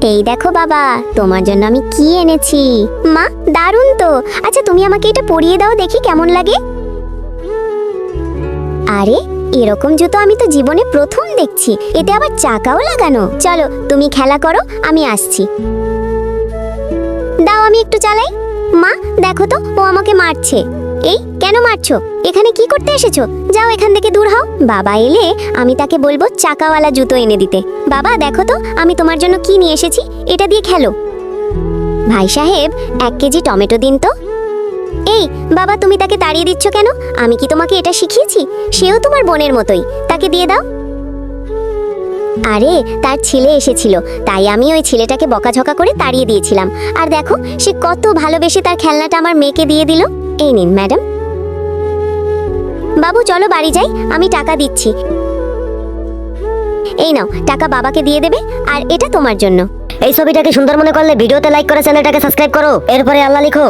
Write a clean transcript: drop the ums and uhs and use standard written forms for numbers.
এই দেখো বাবা, তোমার জন্য আমি কি এনেছি। মা, দারুণ তো। আচ্ছা, তুমি আমাকে এটা পরিয়ে দাও দেখি কেমন লাগে। আরে, এরকম জুতো আমি তো জীবনে প্রথম দেখছি। এতে আবার চাকাও লাগানো। চলো, তুমি খেলা করো, আমি আসছি। দাও আমি একটু চালাই। মা, দেখো তো, ও আমাকে মারছে। এই, কেন মারছো? এখানে কি করতে এসেছো? যাও এখান থেকে দূর হও। বাবা এলে আমি তাকে বলবো চাকাওয়ালা জুতো এনে দিতে। বাবা দেখো তো, আমি তোমার জন্য কি নিয়ে এসেছি, এটা দিয়ে খেলো। ভাই সাহেব, 1 কেজি টমেটো দিন তো। এই বাবা, তুমি তাকে তাড়িয়ে দিচ্ছ কেন? আমি কি তোমাকে এটা শিখিয়েছি? সেও তোমার বোনের মতোই, তাকে দিয়ে দাও। আরে, তার ছেলে এসেছিল, তাই আমি ওই ছেলেটাকে বকাঝকা করে তাড়িয়ে দিয়েছিলাম। আর দেখো, সে কত ভালোবেসে তার খেলনাটা আমার মেয়েকে দিয়ে দিল। এই নিন ম্যাডাম। বাবু চলো বাড়ি যাই, আমি টাকা দিচ্ছি। এই নাও, টাকা বাবাকে দিয়ে দেবে, আর এটা তোমার জন্য। এই ছবিটাকে সুন্দর মনে করলে ভিডিওতে লাইক করে চ্যানেলটাকে সাবস্ক্রাইব করো, এরপরে আল্লাহ লিখো।